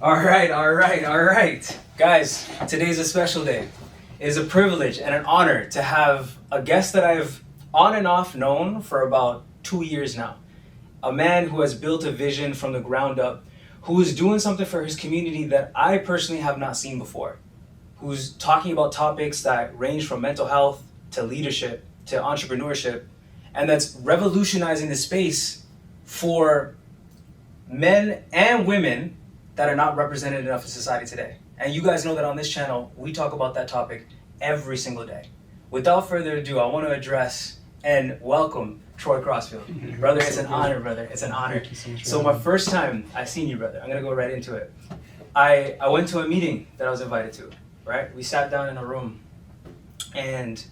All right. Guys, today's a special day. It is a privilege and an honor to have a guest that I've on and off known for about 2 years now. A man who has built a vision from the ground up, who is doing something for his community that I personally have not seen before, who's talking about topics that range from mental health to leadership to entrepreneurship, and that's revolutionizing the space for men and women that are not represented enough in society today. And you guys know that on this channel, we talk about that topic every single day. Without further ado, I want to address and welcome Troy Crossfield. Brother, it's an honor, brother. It's an honor. So my first time I've seen you, brother, I'm going to go right into it. I went to a meeting that I was invited to, right? We sat down in a room, and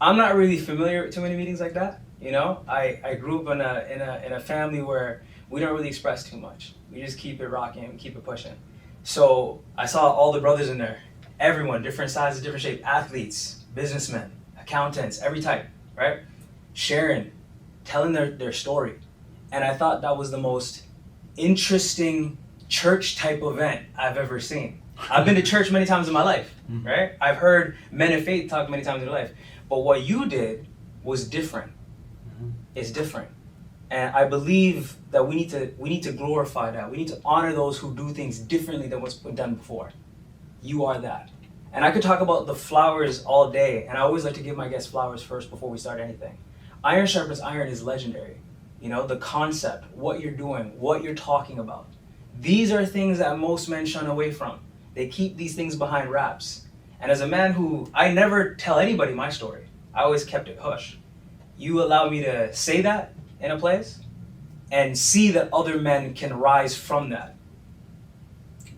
I'm not really familiar with too many meetings like that. You know, I grew up in a family where we don't really express too much. We just keep it rocking and keep it pushing. So I saw all the brothers in there, everyone, different sizes, different shape, athletes, businessmen, accountants, every type, right? Sharing, telling their story. And I thought that was the most interesting church type event I've ever seen. I've been to church many times in my life, right? I've heard men of faith talk many times in their life. But what you did was different. It's different. And I believe that we need to glorify that. We need to honor those who do things differently than what's been done before. You are that. And I could talk about the flowers all day, and I always like to give my guests flowers first before we start anything. Iron sharpens iron is legendary. You know, the concept, what you're doing, what you're talking about. These are things that most men shun away from. They keep these things behind wraps. And as a man who, I never tell anybody my story. I always kept it hush. You allow me to say that in a place and see that other men can rise from that.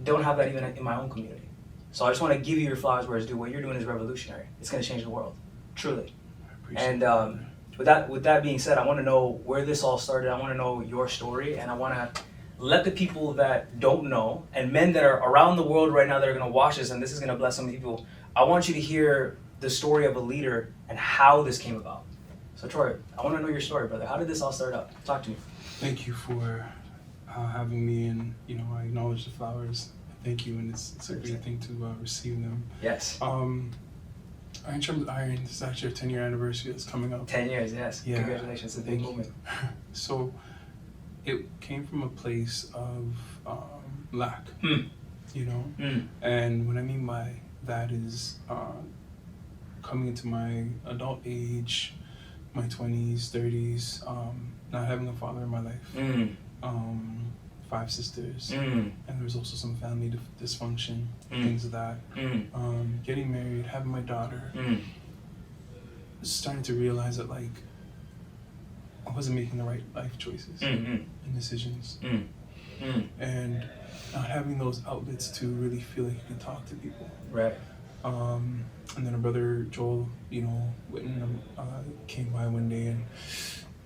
Don't have that even in my own community. So I just want to give you your flowers where it's due. What you're doing is revolutionary. It's going to change the world, truly. And with that being said, I want to know where this all started. I want to know your story, and I want to let the people that don't know, and men that are around the world right now that are going to watch this, and this is going to bless so many people, I want you to hear the story of a leader and how this came about. So Troy, I want to know your story, brother. How did this all start up? Talk to me. Thank you for having me, and I acknowledge the flowers. Thank you, and it's a great thing to receive them. Yes. In terms of iron, this is actually a 10-year anniversary that's coming up. 10 years, yes. Yeah. Congratulations. It's a big moment. So it came from a place of lack, and what I mean by that is coming into my adult age, my 20s, 30s, not having a father in my life, 5 sisters, and there was also some family dysfunction, things of that, getting married, having my daughter, starting to realize that I wasn't making the right life choices and decisions, and not having those outlets to really feel like you can talk to people. Right. And then a brother, Joel, Whitten, came by one day,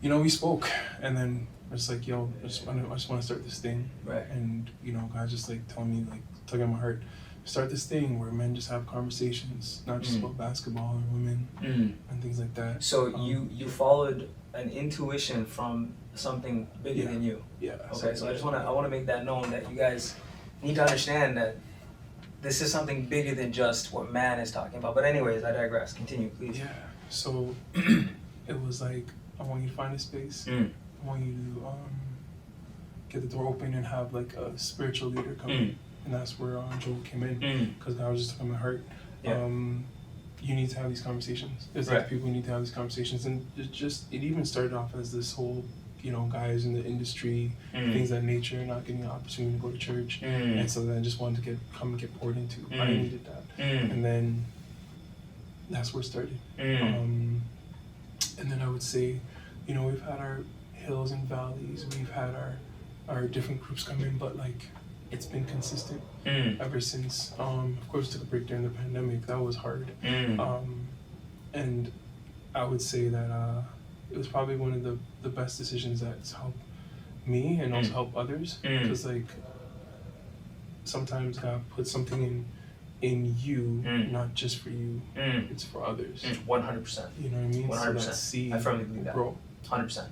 and we spoke, and then I was like, yo, I just want to start this thing. Right. And God just telling me, tugging on my heart, start this thing where men just have conversations, not just about basketball or women and things like that. So you followed an intuition from something bigger than you. Yeah. Okay. So I want to make that known that you guys need to understand that this is something bigger than just what man is talking about. But anyways, I digress. Continue, please. Yeah. So it was I want you to find a space. I want you to get the door open and have a spiritual leader come in. And that's where Joel came in, because God was just talking my heart. Yeah. You need to have these conversations. There's people who need to have these conversations. And it even started off as this whole, guys in the industry, things of that nature, not getting an opportunity to go to church. And so then I just wanted to come and get poured into. I needed that. And then that's where it started. And then I would say, we've had our hills and valleys, we've had our different groups come in, but it's been consistent ever since. Of course, took a break during the pandemic. That was hard. And I would say that it was probably one of the best decisions that's helped me and also helped others, because sometimes God puts something in you, not just for you, it's for others. 100%. You know what I mean? 100%. So that seed I firmly believe that. grow. 100%.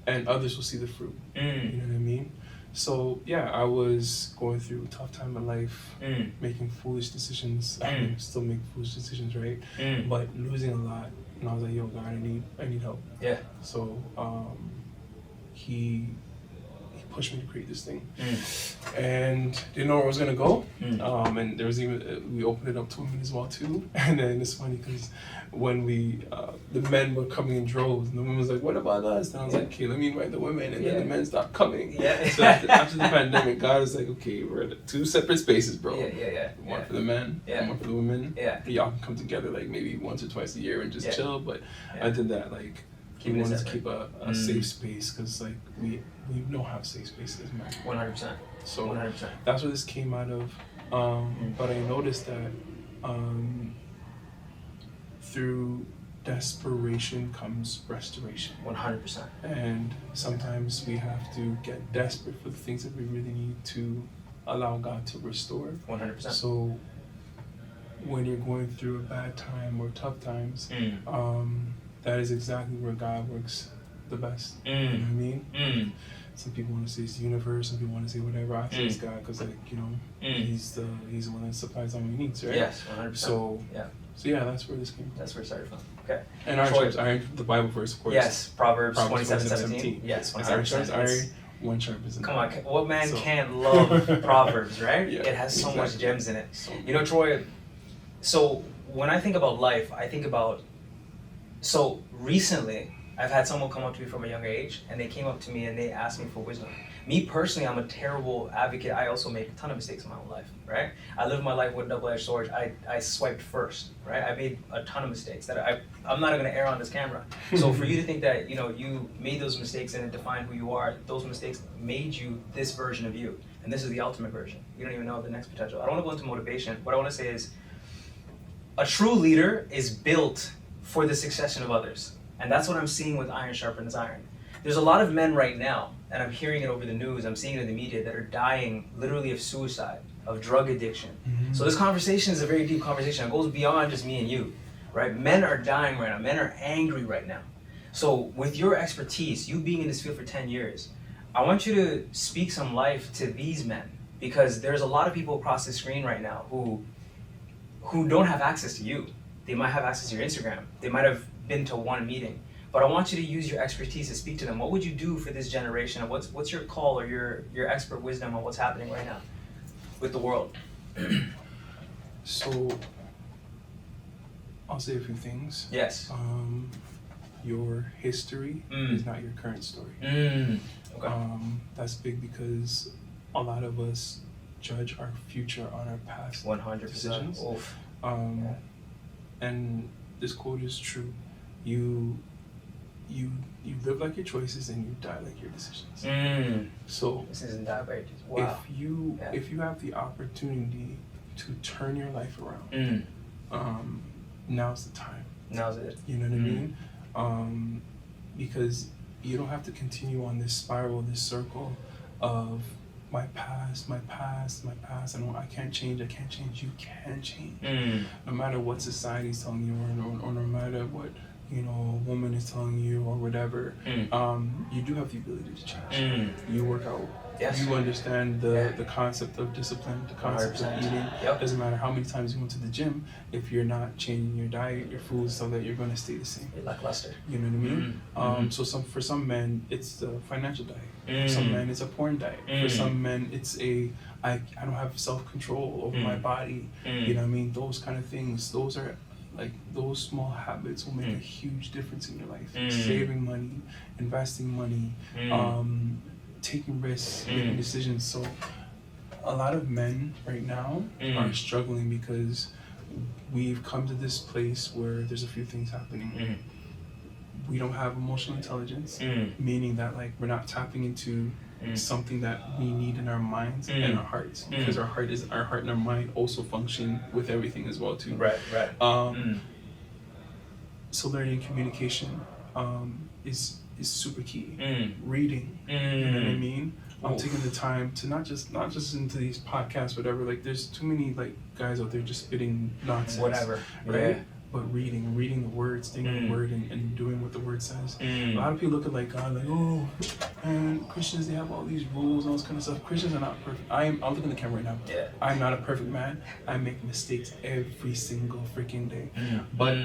And others will see the fruit. You know what I mean? So yeah, I was going through a tough time in life, making foolish decisions. I mean, still make foolish decisions, right? But losing a lot, and I was like, "Yo, God, I need help." Yeah. So he pushed me to create this thing, and didn't know where it was gonna go. And there was even we opened it up to women as well too. And then it's funny because when we the men were coming in droves, and the women was like, "What about us?" And I was like, "Okay, let me invite the women," and then the men stopped coming. Yeah. So after the pandemic, God was like, "Okay, we're at 2 separate spaces, bro. Yeah. One for the men, one for the women. Yeah. Y'all can come together like maybe once or twice a year and just chill." But I did that like. Keep we wanted to keep a safe space because like we don't have safe spaces, man. 100%. So 100%. that's where this came out of. But I noticed that through desperation comes restoration. 100%. And sometimes we have to get desperate for the things that we really need to allow God to restore. 100%. So when you're going through a bad time or tough times, that is exactly where God works the best. You know what I mean? Some people want to say it's the universe. Some people want to say whatever. I say it's God because, like, you know, He's the one that supplies all my needs, right? Yes, 100%. So yeah, that's where this came from. That's where it started from. Okay. And iron, the Bible verse, of course. Yes, Proverbs 27:17. Yes, 27:17. Iron, one sharpens another. Come on, what man can't love Proverbs, right? Yeah, it has so much gems in it. So you know, Troy. So when I think about life, I think about. So recently, I've had someone come up to me from a younger age, and they came up to me and they asked me for wisdom. Me personally, I'm a terrible advocate. I also make a ton of mistakes in my own life, right? I live my life with a double-edged sword. I swiped first, right? I made a ton of mistakes that I'm not going to air on this camera. So for you to think that, you know, you made those mistakes and it defined who you are, those mistakes made you this version of you. And this is the ultimate version. You don't even know the next potential. I don't want to go into motivation. What I want to say is a true leader is built for the succession of others. And that's what I'm seeing with iron sharpens iron. There's a lot of men right now, and I'm hearing it over the news, I'm seeing it in the media, that are dying literally of suicide, of drug addiction. So this conversation is a very deep conversation. It goes beyond just me and you, right? Men are dying right now. Men are angry right now. So with your expertise, you being in this field for 10 years, I want you to speak some life to these men, because there's a lot of people across the screen right now who don't have access to you. They might have access to your Instagram. They might have been to one meeting. But I want you to use your expertise to speak to them. What would you do for this generation? What's your call or your expert wisdom on what's happening right now with the world? So I'll say a few things. Yes. Your history is not your current story. Okay. That's big because a lot of us judge our future on our past 100% decisions. Oof. And this quote is true. You live like your choices and you die like your decisions. So this isn't that bad. Wow. If you have the opportunity to turn your life around, now's the time. Now's it. You know what I mean? Because you don't have to continue on this spiral, this circle of my past. I can't change. You can change. No matter what society's telling you, or no matter what, you know, a woman is telling you or whatever, you do have the ability to change. You work out. Yes. You understand the concept of discipline, the concept 100%. Of eating. Yep. Doesn't matter how many times you went to the gym, if you're not changing your diet, your food, so that you're going to stay the same. You're lackluster. You know what I mean? So for some men, it's the financial diet. For some men, it's a porn diet. For some men, it's I don't have self-control over my body. You know what I mean? Those kind of things. Those are like those small habits will make a huge difference in your life. Saving money, investing money, taking risks, making decisions. So a lot of men right now are struggling because we've come to this place where there's a few things happening. We don't have emotional intelligence, meaning that like we're not tapping into something that we need in our minds and our hearts, because our heart and our mind also function with everything as well too. Right. So learning communication is super key. Reading, you know what I mean? I'm taking the time to not just into these podcasts, whatever. Like, there's too many like guys out there just spitting nonsense. Whatever, right? but reading the word, staying in the word, and doing what the word says. A lot of people look at like God like, oh, and Christians, they have all these rules, all this kind of stuff. Christians are not perfect. I'll look in the camera right now. Yeah. I'm not a perfect man. I make mistakes every single freaking day. But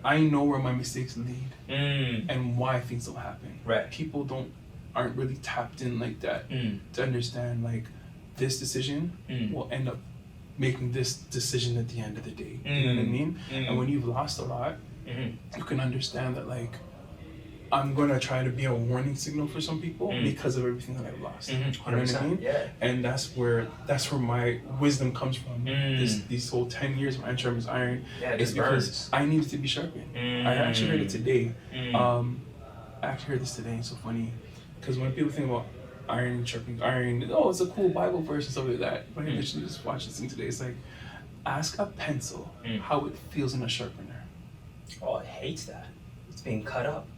I know where my mistakes lead and why things don't happen. Right. People aren't really tapped in like that to understand like this decision will end up making this decision at the end of the day. You know what I mean? And when you've lost a lot, you can understand that like I'm gonna try to be a warning signal for some people because of everything that I've lost. You know what I mean? Yeah. And that's where my wisdom comes from. These whole 10 years of iron sharpens iron is because I needed to be sharpened. I actually heard it today. I actually heard this today. It's so funny because when people think about iron sharpening iron, oh, it's a cool Bible verse and stuff like that. But I literally just watched this thing today. It's like, ask a pencil how it feels in a sharpener. Oh, it hates that. It's being cut up.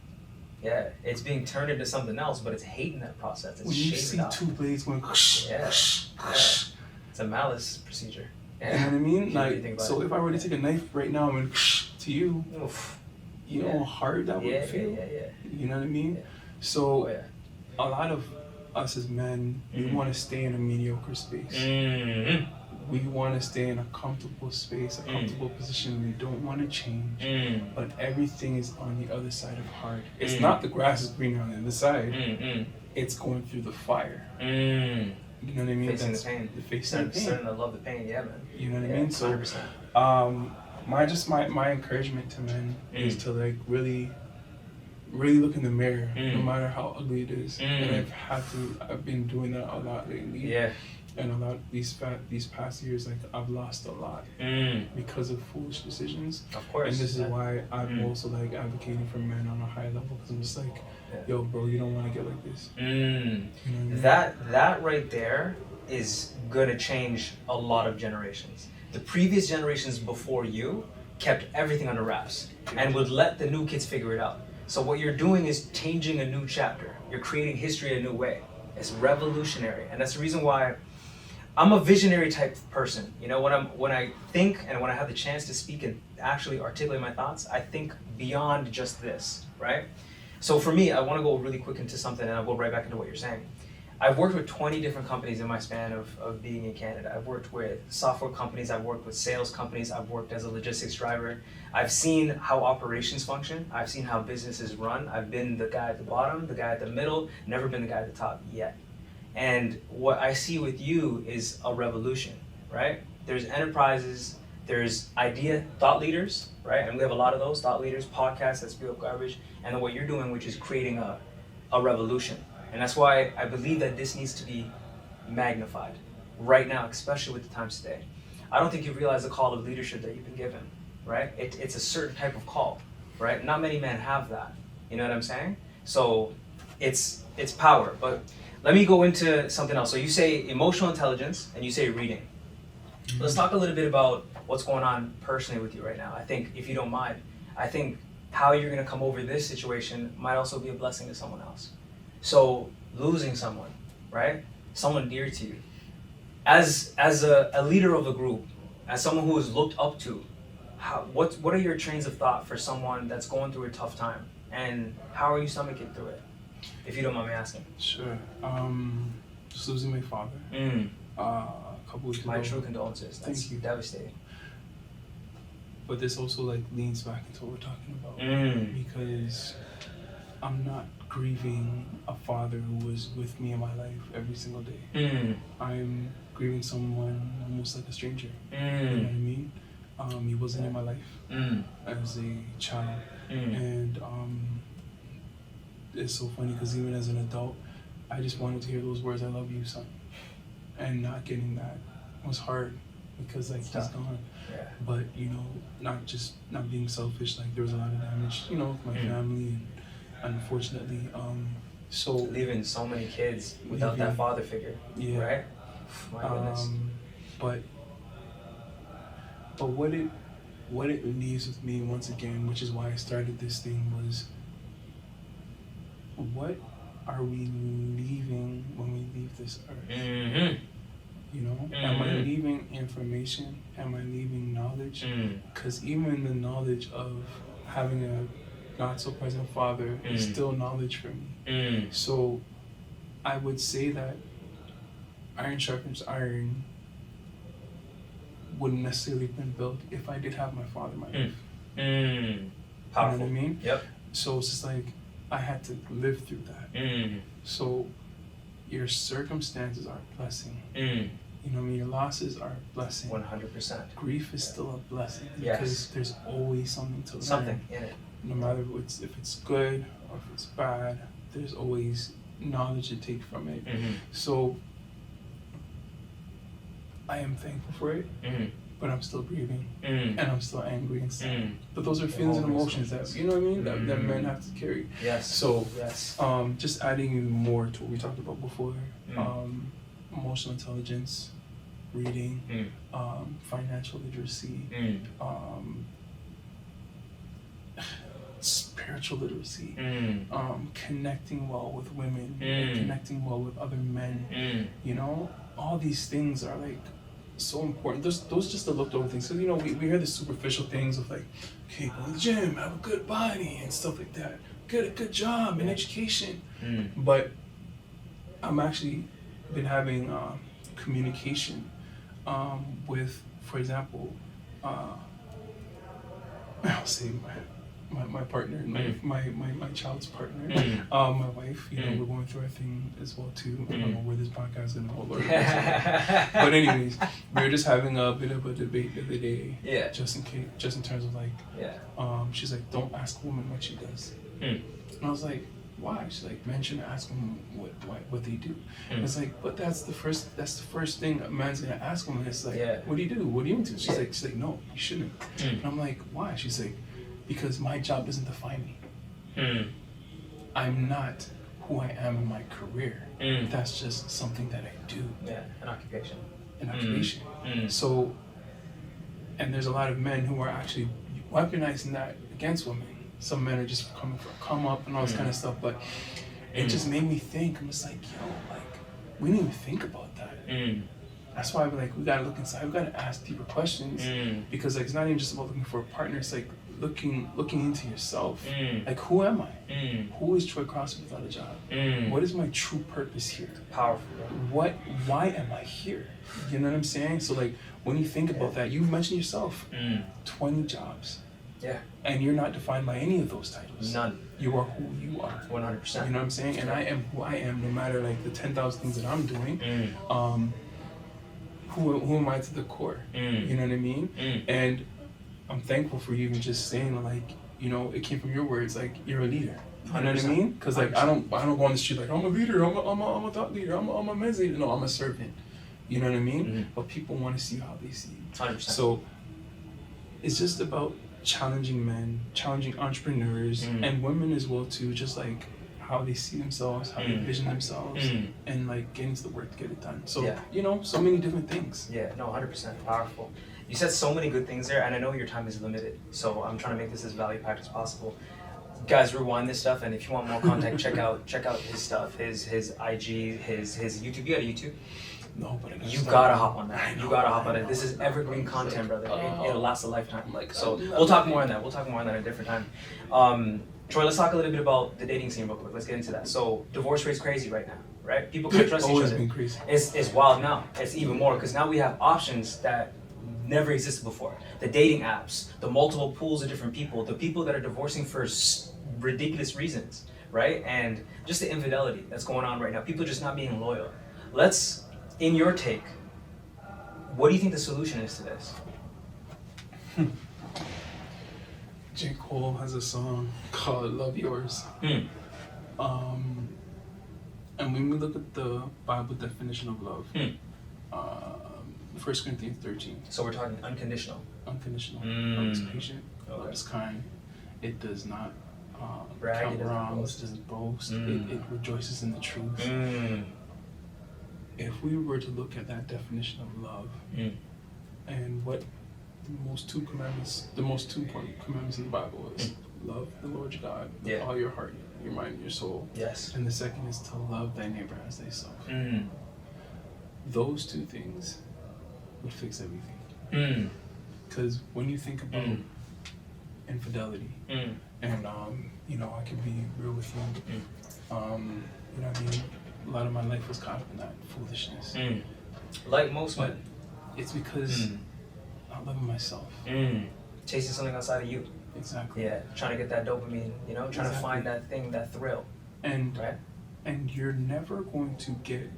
Yeah, it's being turned into something else, but it's hating that process. It's when you see two blades going, it's a malice procedure. Yeah. You know what I mean? Like, so if I were to take a knife right now and to you, you know how hard that would feel? You know what I mean? Yeah. So a lot of us as men, we want to stay in a mediocre space. We want to stay in a comfortable space, a comfortable position. We don't want to change, but everything is on the other side of hard. It's not the grass is greener on the other side. It's going through the fire. You know what I mean? Facing the pain. Facing the pain. Starting to love the pain, yeah, man. You know what I mean? 100%. So, my encouragement to men is to like really look in the mirror, no matter how ugly it is. And I've been doing that a lot lately. Yeah. And a lot these past years, like I've lost a lot because of foolish decisions. Of course. And this is why I'm also like advocating for men on a high level, because I'm just like, yo, bro, you don't want to get like this. You know what I mean? That right there is gonna change a lot of generations. The previous generations before you kept everything under wraps and would let the new kids figure it out. So what you're doing is changing a new chapter. You're creating history a new way. It's revolutionary, and that's the reason why I'm a visionary type of person. You know, when I think and when I have the chance to speak and actually articulate my thoughts, I think beyond just this, right? So for me, I want to go really quick into something, and I'll go right back into what you're saying. I've worked with 20 different companies in my span of being in Canada. I've worked with software companies, I've worked with sales companies, I've worked as a logistics driver. I've seen how operations function, I've seen how businesses run. I've been the guy at the bottom, the guy at the middle, never been the guy at the top yet. And what I see with you is a revolution, right? There's enterprises, there's thought leaders, right? And we have a lot of those, thought leaders, podcasts that spew up garbage, and then what you're doing, which is creating a revolution. And that's why I believe that this needs to be magnified right now, especially with the times today. I don't think you realize the call of leadership that you've been given, right? It's a certain type of call, right? Not many men have that, you know what I'm saying? So it's power, but let me go into something else. So you say emotional intelligence and you say reading. Let's talk a little bit about what's going on personally with you right now. I think, if you don't mind, I think how you're gonna come over this situation might also be a blessing to someone else. So losing someone, right? Someone dear to you. As a leader of the group, as someone who is looked up to, what are your trains of thought for someone that's going through a tough time? And how are you stomaching through it? If you don't mind me asking. Sure. Just losing my father. A couple weeks ago. My true condolences. That's devastating. But this also like leans back into what we're talking about. Because I'm not grieving a father who was with me in my life every single day. I'm grieving someone almost like a stranger. You know what I mean? He wasn't in my life as a child. And it's so funny because even as an adult, I just wanted to hear those words, "I love you, son." And not getting that was hard because like he's gone. Yeah. But you know, not being selfish, like there was a lot of damage, you know, with my family, and unfortunately, so leaving so many kids without that father figure. Yeah. Right? My goodness. But what it leaves with me once again, which is why I started this thing, was what are we leaving when we leave this earth? You know, am I leaving information? Am I leaving knowledge? Because even the knowledge of having a not so present father is still knowledge for me. So I would say that iron sharpens iron wouldn't necessarily have been built if I did have my father in my life. Powerful. You know what I mean? Yep. So it's just like I had to live through that. So your circumstances are a blessing. You know what I mean? Your losses are a blessing. 100%. Grief is still a blessing Yes. because there's always something to learn. Something in it. No matter if it's good or if it's bad, there's always knowledge to take from it. So I am thankful for it, but I'm still grieving, and I'm still angry and sad. But those are feelings and emotions that, you know what I mean, that men have to carry. Yes. So, yes. Just adding even more to what we talked about before, emotional intelligence, reading, financial literacy, spiritual literacy, connecting well with women, connecting well with other men. You know, all these things are like so important. Those just the looked over things. So, you know, we hear the superficial things of like, okay, go to the gym, have a good body and stuff like that. Get a good job and education. But I'm actually been having communication with, for example, I'll say my partner, my child's partner, my wife. You know, we're going through our thing as well too. I don't know where this podcast is going to go, Lord. But anyways, we were just having a bit of a debate the other day. Yeah. Just in terms of like, she's like, don't ask a woman what she does. And I was like, why? She's like, men shouldn't ask them what they do. It's like, but that's the first thing a man's gonna ask a woman. It's like, what do you do? What do you into? She's like, no, you shouldn't. And I'm like, why? She's like, because my job doesn't define me. I'm not who I am in my career. That's just something that I do. Yeah, an occupation. So, and there's a lot of men who are actually weaponizing that against women. Some men are just coming for a come up and all this kind of stuff, but it just made me think. I'm just like, yo, like, we didn't even think about that. That's why we gotta look inside. We gotta ask deeper questions because like it's not even just about looking for a partner. It's like looking into yourself. Like, who am I? Who is Troy Crossfield without a job? What is my true purpose here? Powerful. Why am I here? You know what I'm saying? So like when you think about that, you mentioned yourself, 20 jobs. Yeah. And you're not defined by any of those titles. None. You are who you are. 100%. You know what I'm saying? And I am who I am, no matter like the 10,000 things that I'm doing. Who am I to the core? You know what I mean? And I'm thankful for you even just saying like, you know, it came from your words, like you're a leader. You know what I mean? Because like I don't go on the street like I'm a leader, I'm a thought leader, I'm a men's leader. No, I'm a servant. You know what I mean? But people want to see you how they see you. 100%. So it's just about challenging men, challenging entrepreneurs, and women as well too, just like how they see themselves, how they vision themselves, and like getting to the work to get it done. So, you know, so many different things. Yeah, no, 100% powerful. You said so many good things there, and I know your time is limited, so I'm trying to make this as value-packed as possible. Guys, rewind this stuff, and if you want more content, check out his stuff, his IG, his YouTube. You got a YouTube? No, but you gotta hop on that. You gotta hop on it. This is evergreen content, brother. It'll last a lifetime. So we'll talk more on that. We'll talk more on that at a different time. Troy, let's talk a little bit about the dating scene real quick. Let's get into that. So divorce rate's crazy right now, right? People can't trust each other. Always been crazy. It's wild now. It's even more because now we have options that never existed before. The dating apps, the multiple pools of different people, the people that are divorcing for ridiculous reasons, right? And just the infidelity that's going on right now. People just not being loyal. In your take, what do you think the solution is to this? J. Cole has a song called Love Yours. And when we look at the Bible definition of love, 1 Corinthians 13. So we're talking unconditional. Unconditional. Love is patient. Love is kind. It does not count wrongs. It doesn't boast. It rejoices in the truth. If we were to look at that definition of love and what the most two important commandments in the Bible is, love the Lord your God with all your heart, your mind, and your soul. Yes. And the second is to love thy neighbor as thyself. Those two things would fix everything. Mm. Because when you think about infidelity, and you know, I can be real with you. You know what I mean? A lot of my life was caught up in that foolishness. Like most But men. it's because I'm loving myself. Chasing something outside of you. Exactly. Yeah, trying to get that dopamine, you know, trying to find that thing, that thrill. And right? And you're never going to get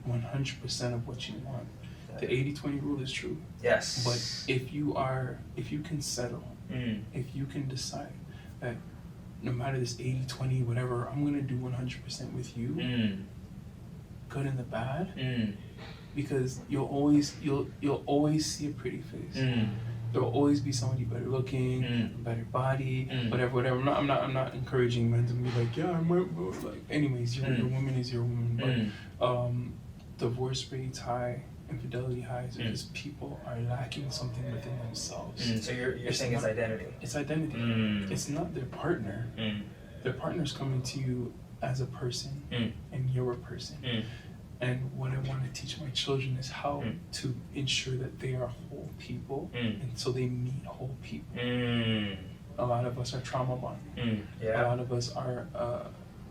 100% of what you want. The 80-20 rule is true. Yes. But if you can settle, if you can decide that no matter this 80-20, whatever, I'm gonna do 100% with you, good and the bad, because you'll always see a pretty face. There'll always be somebody better looking, better body, whatever. I'm not encouraging men to be like, yeah, I'm like. Anyways, your woman is your woman. But divorce rates high, infidelity high, because people are lacking something within themselves. So you're saying it's identity. It's identity. It's not their partner. Their partner's coming to you as a person, and you're a person. And what I want to teach my children is how to ensure that they are whole people, and so they meet whole people. A lot of us are trauma bonding. A lot of us are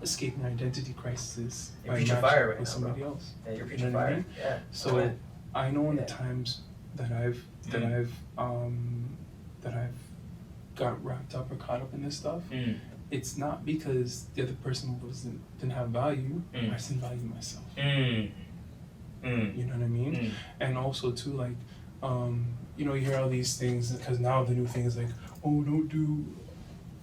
escaping identity crises by matching with somebody else. Yeah, you're preaching fire. Yeah. So I know in the times that I've got wrapped up or caught up in this stuff, it's not because the other person didn't have value. I just didn't value myself. You know what I mean? And also too, like, you know, you hear all these things because now the new thing is like, oh, don't do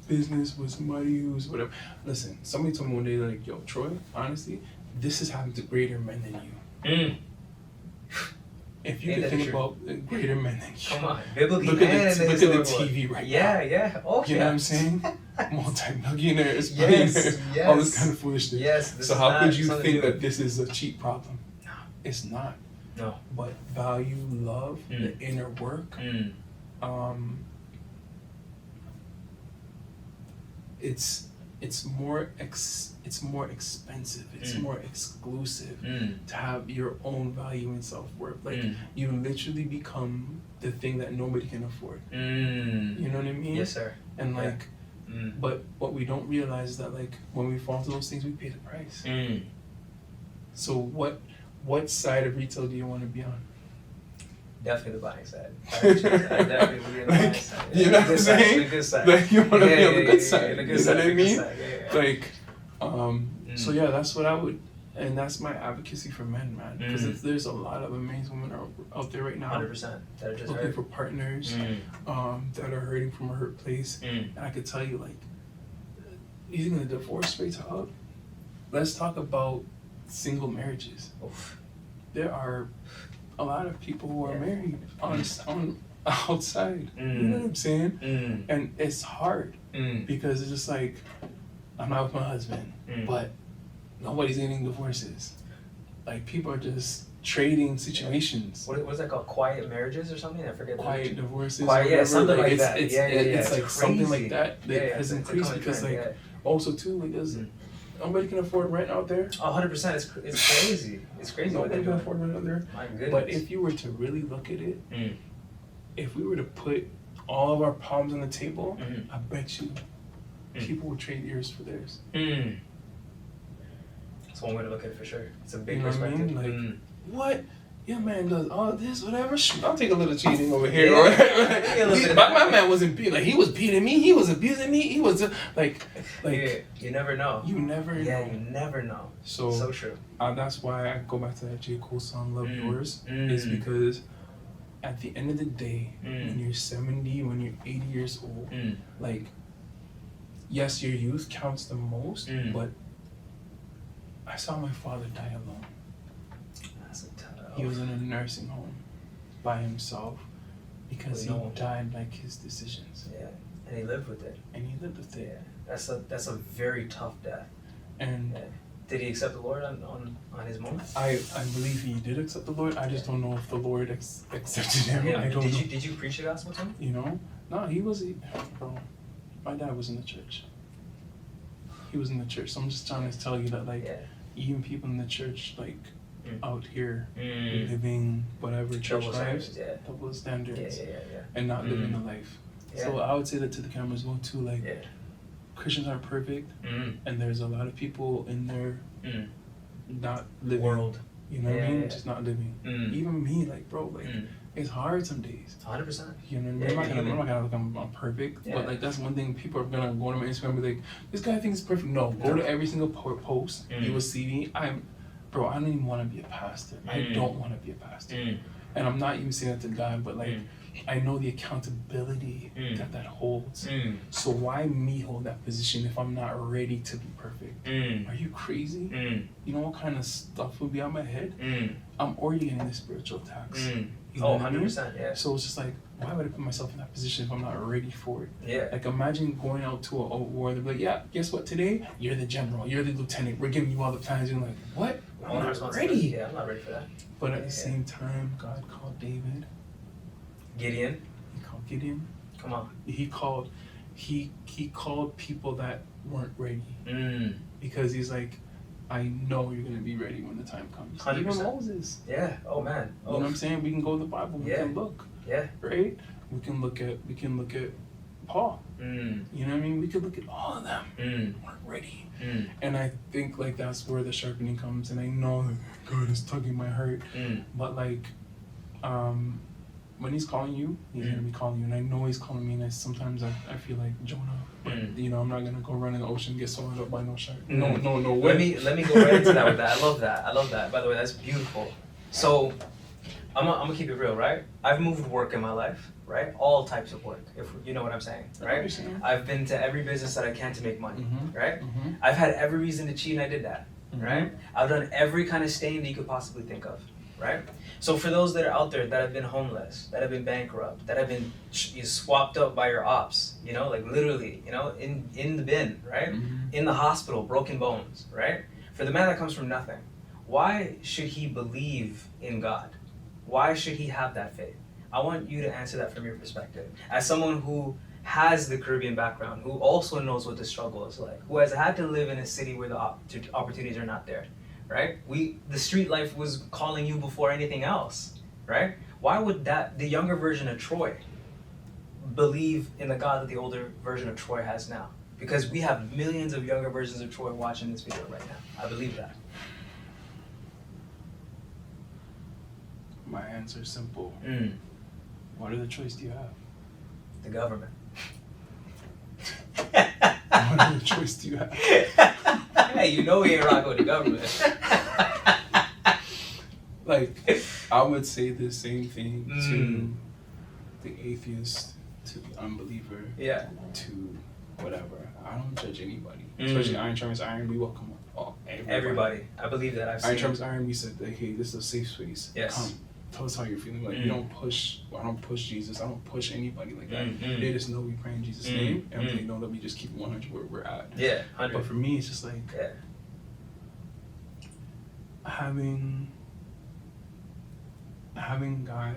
business with somebody who's whatever. Listen, somebody told me one day, like, yo, Troy, honestly, this has happened to greater men than you. If you can think about greater men than you, come on, biblically, look at the TV right now. Yeah. Oh, you know what I'm saying? Multi-millionaires, billionaires, all this kind of foolishness. Yes. So how could you think that this is a cheap problem? No, it's not. No. But value, love, the inner work. It's more expensive. It's more exclusive to have your own value and self-worth. Like you literally become the thing that nobody can afford. You know what I mean? Yes, sir. And like, but what we don't realize is that like when we fall into those things, we pay the price. So what side of retail do you want to be on? Definitely the buying side. Definitely be on the buying side. You know what I'm saying? The good side. Like you want to be on the good side. The You good know side. what I mean? Yeah. Like, so yeah, that's what I would, and that's my advocacy for men, man. Because there's a lot of amazing women out there right now. 100%. That are just looking for partners, that are hurting from a hurt place. And I could tell you, like, using the divorce rates up, let's talk about single marriages. Oof. There are a lot of people who are married on outside. You know what I'm saying? And it's hard because it's just like, I'm not with my husband, but nobody's getting divorces. Like people are just trading situations. What is that called? Quiet marriages or something? I forget. Quiet divorces. Quiet, something like that. It's like crazy. Something like that has increased because like also too like there's nobody can afford rent out there. 100%. It's crazy. It's crazy. Nobody can afford rent out there. My goodness. But if you were to really look at it, if we were to put all of our problems on the table, I bet you people would trade yours for theirs. That's one way to look at it for sure. It's a big you know perspective. What I mean? Like, what? Your man does all this, whatever. I'll take a little cheating over here. My man wasn't beating. Like he was beating me. He was abusing me. He was like. Yeah, you never know. You never know. Yeah, you never know. So true. That's why I go back to that J. Cole song, "Love Yours," is because at the end of the day, when you're 70, when you're 80 years old, like, yes, your youth counts the most, but I saw my father die alone. He was in a nursing home by himself because he died like his decisions. Yeah, and he lived with it. Yeah, that's a very tough death. And did he accept the Lord on his moment? I believe he did accept the Lord. I just don't know if the Lord accepted him. Yeah. I don't know. Did you preach the gospel to him? You know, no, bro. My dad was in the church. He was in the church. So I'm just trying to tell you that like even people in the church like out here living whatever church lives, double standards, and not living a life. So I would say that to the camera as well too, like Christians aren't perfect, and there's a lot of people in there not living. World. You know what I mean? Just not living. Even me, like, bro, like, it's hard some days. 100%. You know what I mean? I'm not gonna look, I'm perfect. But, like, that's one thing people are gonna go to my Instagram and be like, this guy thinks it's perfect. No, go to every single post. You will see me. I don't even want to be a pastor. I don't want to be a pastor. And I'm not even saying that to God, but, like, I know the accountability that holds. So why me hold that position if I'm not ready to be perfect? Are you crazy? You know what kind of stuff would be on my head? I'm already getting the spiritual attacks. You know 100%, yeah. So it's just like, why would I put myself in that position if I'm not ready for it? Yeah. Like, imagine going out to a war, they're like, yeah, guess what, today, you're the general, you're the lieutenant, we're giving you all the plans. You're like, what? I'm not ready. Yeah, I'm not ready for that. But at the same time, God called David. Gideon. He called Gideon. Come on. He called people that weren't ready. Because he's like, I know you're gonna be ready when the time comes. 100%. Even Moses. Yeah. Oh man. You know what I'm saying? We can go to the Bible. We can look. Yeah. Right. We can look at Paul. You know what I mean? We could look at all of them. Weren't ready. And I think, like, that's where the sharpening comes. And I know that God is tugging my heart. But, like, when he's calling you, he's gonna be calling you, and I know he's calling me. And sometimes I feel like Jonah, but you know, I'm not gonna go run in the ocean and get swallowed up by no shark. No way. Let me go right into that with that. I love that. By the way, that's beautiful. So I'm gonna keep it real, right? I've moved work in my life, right? All types of work, if you know what I'm saying, right? I've been to every business that I can to make money, right? I've had every reason to cheat, and I did that, right? I've done every kind of stain that you could possibly think of. Right? So for those that are out there that have been homeless, that have been bankrupt, that have been swapped up by your ops, you know, like literally, you know, in the bin, right? In the hospital, broken bones, right? For the man that comes from nothing, why should he believe in God? Why should he have that faith? I want you to answer that from your perspective. As someone who has the Caribbean background, who also knows what the struggle is like, who has had to live in a city where the opportunities are not there. Right? The street life was calling you before anything else, right? Why would the younger version of Troy believe in the God that the older version of Troy has now? Because we have millions of younger versions of Troy watching this video right now. I believe that. My answer is simple. What other choice do you have? The government. What other choice do you have? Hey, you know we ain't rocking with the government. Like, I would say the same thing to the atheist, to the unbeliever, to whatever. I don't judge anybody. Especially Iron Sharpens Iron, we welcome everybody. I believe that. Iron Sharpens Iron, we said, like, hey, this is a safe space. Yes. Come, tell us how you're feeling. Like, I don't push Jesus. I don't push anybody like that. They just know we pray in Jesus' name, and they know that we just keep it 100 where we're at. Yeah, 100. But for me, it's just like having God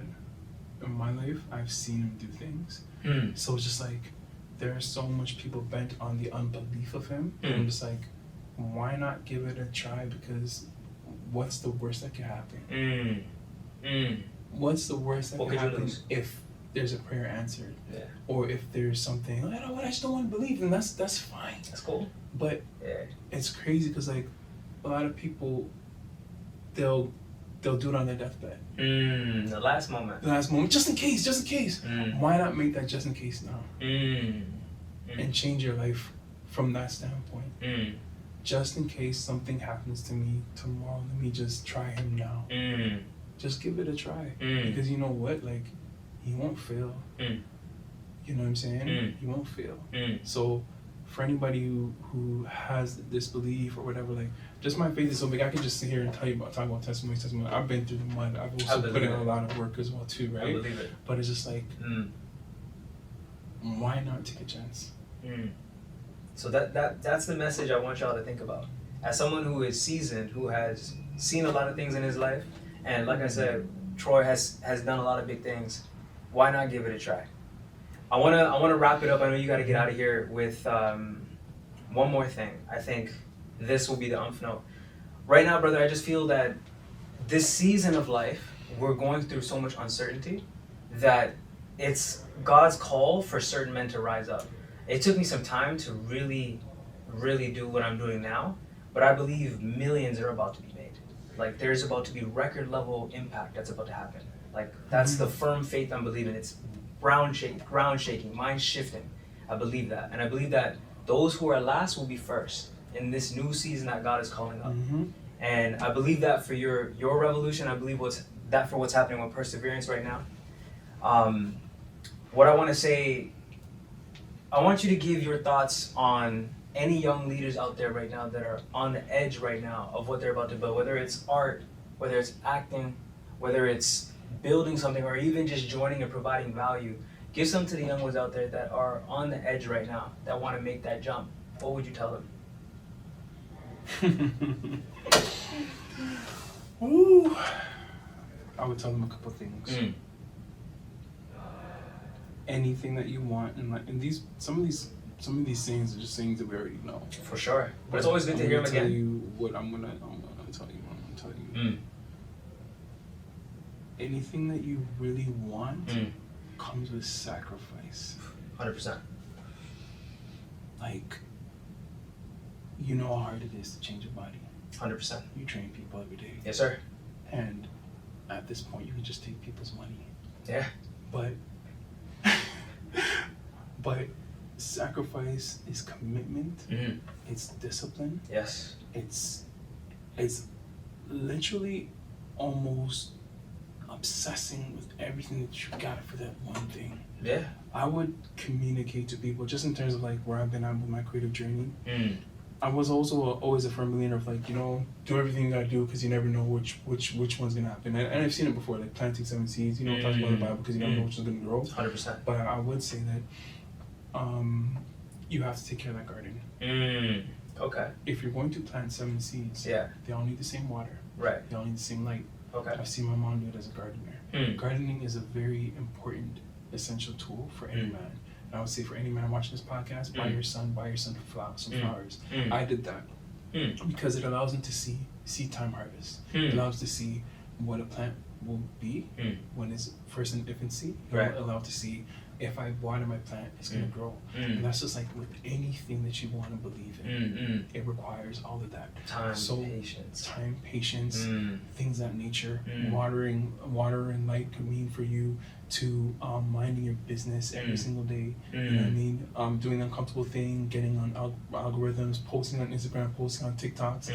in my life. I've seen him do things. So it's just like there are so much people bent on the unbelief of him, and I'm just like, why not give it a try? Because what's the worst that could happen? What's the worst that could happen if there's a prayer answered? Or if there's something, I don't know, I just don't want to believe, and that's fine. That's cool. But it's crazy because, like, a lot of people, they'll do it on their deathbed. The last moment. Just in case. Why not make that just in case now? And change your life from that standpoint. Just in case something happens to me tomorrow, let me just try him now. Just give it a try. Because you know what? Like, he won't fail. You know what I'm saying? He won't fail. So for anybody who has this belief or whatever, like, just my faith is so big. I could just sit here and talk about testimony. I've been through the mud. I've also put in a lot of work as well too, right? I believe it. But it's just like, why not take a chance? So that's the message I want y'all to think about. As someone who is seasoned, who has seen a lot of things in his life, and like I said, Troy has done a lot of big things. Why not give it a try? I wanna wrap it up. I know you got to get out of here with one more thing. I think this will be the umph note. Right now, brother, I just feel that this season of life, we're going through so much uncertainty that it's God's call for certain men to rise up. It took me some time to really do what I'm doing now, but I believe millions are about to be made. Like, there's about to be record level impact that's about to happen. Like, that's the firm faith I'm believing. It's ground shaking, mind shifting. I believe that. And I believe that those who are last will be first in this new season that God is calling up. And I believe that for your revolution. I believe what's happening with Perseverance right now. What I want to say, I want you to give your thoughts on any young leaders out there right now that are on the edge right now of what they're about to build, whether it's art, whether it's acting, whether it's building something, or even just joining and providing value. Give some to the young ones out there that are on the edge right now, that want to make that jump. What would you tell them? Ooh. I would tell them a couple things. Anything that you want, and some of these things are just things that we already know. For sure, but it's always good to hear them again. I'm gonna tell you. Anything that you really want comes with sacrifice. 100%. Like, you know how hard it is to change a body. 100%. You train people every day. Yes, sir. And at this point, you can just take people's money. Yeah. But sacrifice is commitment. It's discipline. Yes. It's literally almost obsessing with everything that you got for that one thing. Yeah. I would communicate to people just in terms of like where I've been at with my creative journey. I was also always a firm believer of like, do everything you gotta do because you never know which one's gonna happen. And I've seen it before, like planting 7 seeds. Talking about the Bible because you never know which one's gonna grow. 100%. But I would say that you have to take care of that garden. Okay. If you're going to plant 7 seeds, they all need the same water. Right. They all need the same light. Okay. I've seen my mom do it as a gardener. Gardening is a very important, essential tool for any man. And I would say for any man watching this podcast, buy your son some flowers. I did that because it allows him to see time harvest. It allows to see what a plant will be when it's first in infancy. Right. It allows to see if I water my plant, it's gonna grow. And that's just like with anything that you want to believe in. It requires all of that. Time, patience, things of that nature. Water and light can mean for you to minding your business every single day. You know what I mean? Doing the uncomfortable thing, getting on algorithms, posting on Instagram, posting on TikToks.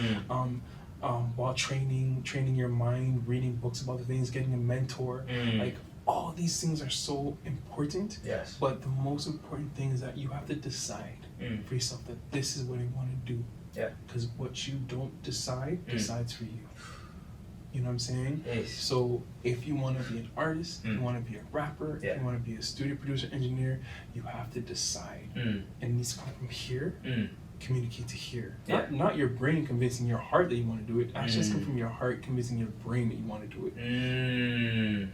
While training your mind, reading books about the things, getting a mentor, like all these things are so important. Yes. But the most important thing is that you have to decide for yourself that this is what I want to do. Yeah. Because what you don't decide decides for you. You know what I'm saying? Yes. So if you want to be an artist, if you want to be a rapper, if you want to be a studio producer, engineer, you have to decide. And it needs to come from here. Communicate to here. Not your brain convincing your heart that you want to do it. Actually, it's come from your heart convincing your brain that you want to do it.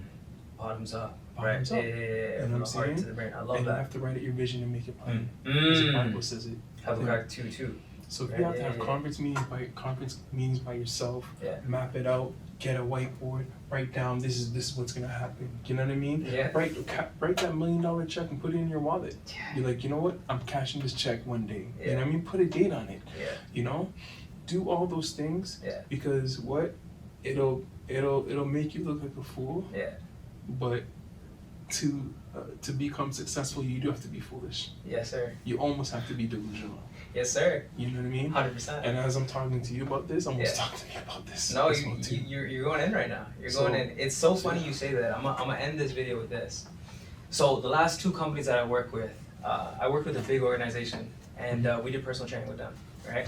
Bottoms up. Bottoms up. Yeah. You know what I'm saying? To the brain. I love and that. you have to write out your vision and make it plain. As the Bible says it. Habakkuk 2:2. So if you have to have conference meetings by yourself, map it out, get a whiteboard, write down this is what's gonna happen. You know what I mean? Yeah. Write that $1 million check and put it in your wallet. Yeah. You're like, you know what? I'm cashing this check one day. You know what I mean? Put a date on it. Yeah. Do all those things. Yeah. Because what? It'll make you look like a fool. Yeah. But to become successful, you do have to be foolish. Yes, sir. You almost have to be delusional. Yes, sir. You know what I mean? 100%. And as I'm talking to you about this, I'm talking to me about this. No, you're going in right now. You're going in. It's so funny you say that. I'm gonna end this video with this. So the last 2 companies that I work with, I worked with a big organization, and we did personal training with them, right?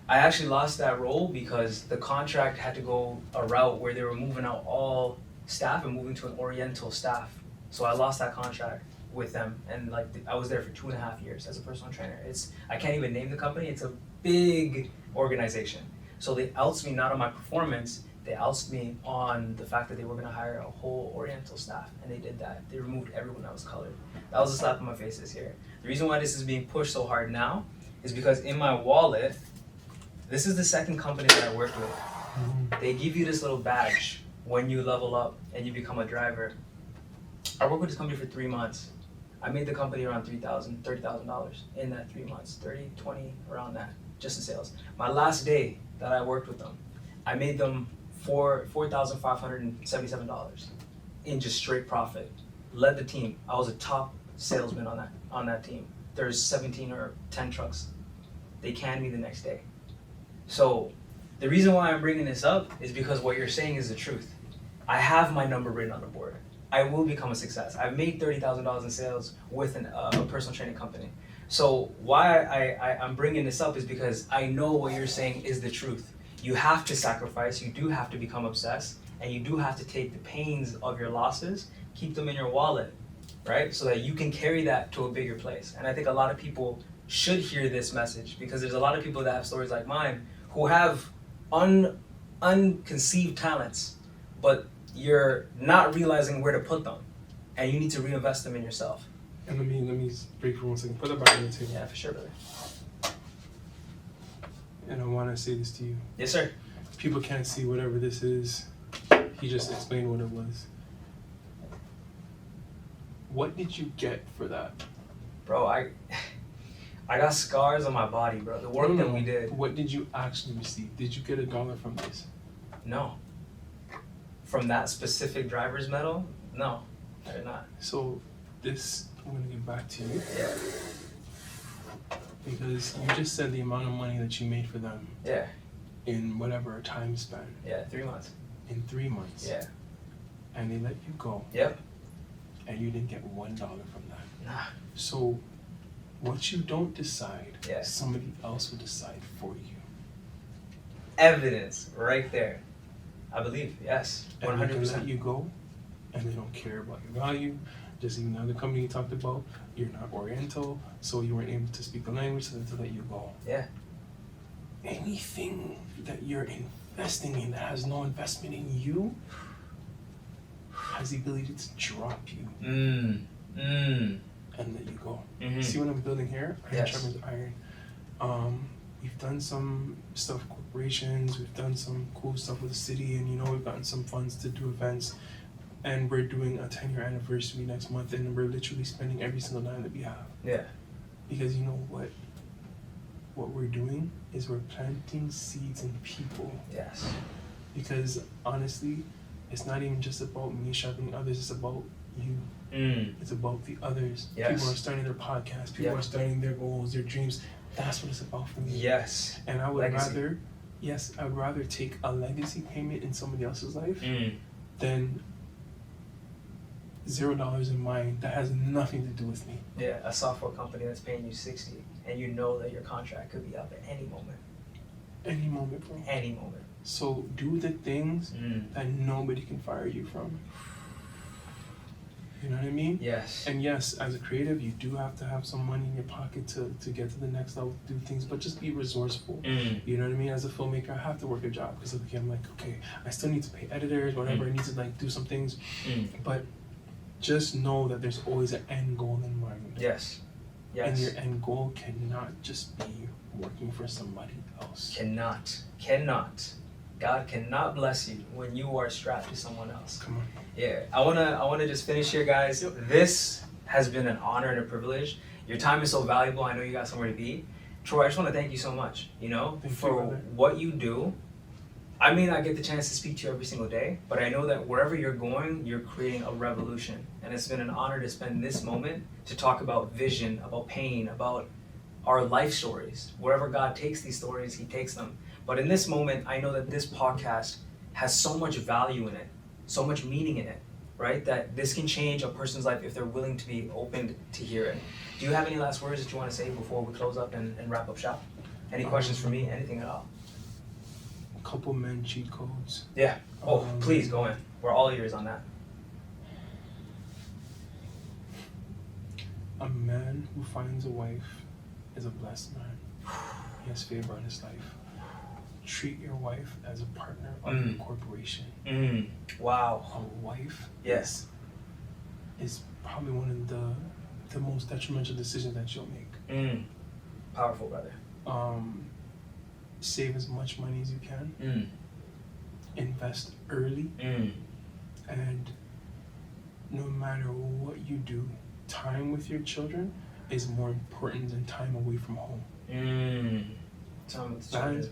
I actually lost that role because the contract had to go a route where they were moving out all staff and moving to an Oriental staff. So I lost that contract with them, and I was there for 2.5 years as a personal trainer. I can't even name the company. It's a big organization. So they outs me not on my performance. They outs me on the fact that they were going to hire a whole Oriental staff, and they did that. They removed everyone that was colored. That was a slap in my face this year. The reason why this is being pushed so hard now is because in my wallet, this is the second company that I work with They give you this little badge when you level up and you become a driver. I worked with this company for 3 months. I made the company around $30,000 in that 3 months, 30, 20, around that, just in sales. My last day that I worked with them, I made them $4,577 in just straight profit. Led the team. I was a top salesman on that team. There's 17 or 10 trucks. They canned me the next day. So the reason why I'm bringing this up is because what you're saying is the truth. I have my number written on the board. I will become a success. I've made $30,000 in sales with a personal training company. So why I'm bringing this up is because I know what you're saying is the truth. You have to sacrifice, you do have to become obsessed, and you do have to take the pains of your losses, keep them in your wallet, right? So that you can carry that to a bigger place. And I think a lot of people should hear this message, because there's a lot of people that have stories like mine who have unconceived talents, but you're not realizing where to put them, and you need to reinvest them in yourself. And let me break for 1 second. Put that back on the table. Yeah, for sure, brother. And I want to say this to you. Yes, sir. People can't see whatever this is. He just explained what it was. What did you get for that? Bro, I got scars on my body, bro. The work that we did. What did you actually receive? Did you get $1 from this? No. From that specific driver's medal? No, I did not. So this, I'm going to get back to you. Yeah. Because you just said the amount of money that you made for them. Yeah. In whatever time span. Yeah, 3 months. In 3 months. Yeah. And they let you go. Yep. And you didn't get $1 from that. Nah. So what you don't decide, Yeah. somebody else will decide for you. Evidence right there. I believe, yes. And 100%. they can let you go, and they don't care about your value. Just even the other company you talked about, you're not Oriental, so you weren't able to speak the language, so they let you go. Yeah. Anything that you're investing in that has no investment in you has the ability to drop you and let you go. Mm-hmm. See what I'm building here? Iron Yes. sharpens iron. We've done some stuff with corporations, we've done some cool stuff with the city, and we've gotten some funds to do events. And we're doing a 10-year anniversary next month, and we're literally spending every single dime that we have. Yeah. Because you know what? What we're doing is we're planting seeds in people. Yes. Because honestly, it's not even just about me sharpening others, it's about you. It's about the others. Yes. People are starting their podcasts, people are starting their goals, their dreams. That's what it's about for me. Yes. And I would Legacy. I'd rather take a legacy payment in somebody else's life than $0 in mine that has nothing to do with me. Yeah, a software company that's paying you 60, and you know that your contract could be up at any moment. Any moment, bro. Any moment. So do the things that nobody can fire you from. You know what I mean? Yes. And yes, as a creative, you do have to have some money in your pocket to get to the next level, to do things, but just be resourceful. You know what I mean? As a filmmaker, I have to work a job because I'm like, okay, I still need to pay editors, whatever. I need to do some things, but just know that there's always an end goal in mind. Yes. Yes. And your end goal cannot just be working for somebody else. Cannot. God cannot bless you when you are strapped to someone else. Come on. Yeah. I wanna just finish here, guys. This has been an honor and a privilege. Your time is so valuable. I know you got somewhere to be. Troy, I just want to thank you so much, for what you do. I may not get the chance to speak to you every single day, but I know that wherever you're going, you're creating a revolution. And it's been an honor to spend this moment to talk about vision, about pain, about our life stories. Wherever God takes these stories, He takes them. But in this moment, I know that this podcast has so much value in it, so much meaning in it, right? That this can change a person's life if they're willing to be open to hear it. Do you have any last words that you want to say before we close up and wrap up shop? Any questions for me? Anything at all? Couple men cheat codes. Yeah. Oh, please go in. We're all ears on that. A man who finds a wife is a blessed man. He has favor in his life. Treat your wife as a partner of your corporation. Wow. A wife Yes. is probably one of the most detrimental decisions that you'll make. Powerful, brother. Save as much money as you can. invest early, and no matter what you do, time with your children is more important than time away from home.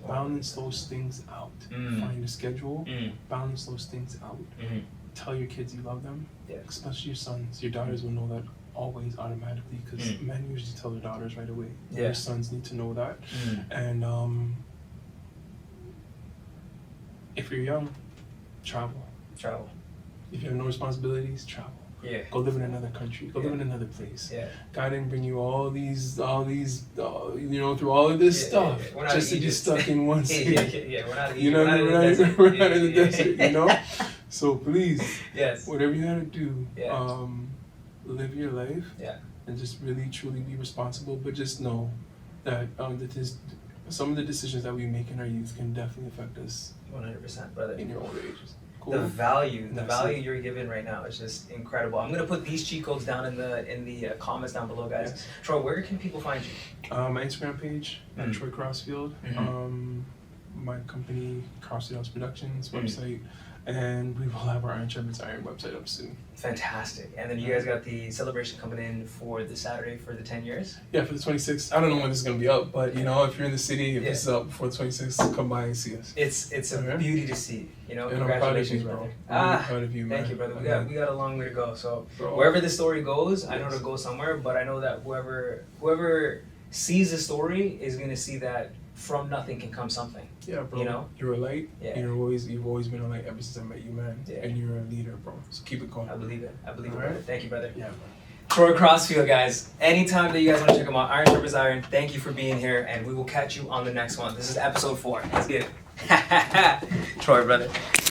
Balance those things out. Find a schedule. Balance those things out. Tell your kids you love them, especially your sons. Your daughters will know that always automatically, because men usually tell their daughters right away. Your sons need to know that. And if you're young, travel. If you have no responsibilities, travel. Go live in another country. Go live in another place. God didn't bring you all these, through all of this stuff just to be stuck in one city. We're not in the desert, you know? So please, whatever you gotta do, live your life, and just really truly be responsible. But just know that some of the decisions that we make in our youth can definitely affect us 100%, brother. In your older ages. Cool. The value you're giving right now is just incredible. I'm gonna put these cheat codes down in the comments down below, guys. Troy, where can people find you? My Instagram page at Troy Crossfield. My company, Crossfield Productions website, and we will have our Iron Champions Iron website up soon. Fantastic. And then you guys got the celebration coming in for the Saturday for the 10 years? Yeah, for the 26th. I don't know when this is going to be up, but if you're in the city, if it's up before the 26th, come by and see us. It's a beauty to see. And congratulations, brother. I'm proud of you, man. Thank you, brother. We got a long way to go. So wherever the story goes, I know it'll go somewhere, but I know that whoever sees the story is going to see that from nothing can come something. Yeah, bro. You're a light. You've always been a light ever since I met you, man. And you're a leader, bro. So keep it going. I believe it, brother. Right? Thank you, brother. Yeah, bro. Troy Crossfield, guys. Anytime that you guys want to check him out, Iron Sharpens Iron. Thank you for being here, and we will catch you on the next one. This is episode 4. Let's get it. Troy, brother.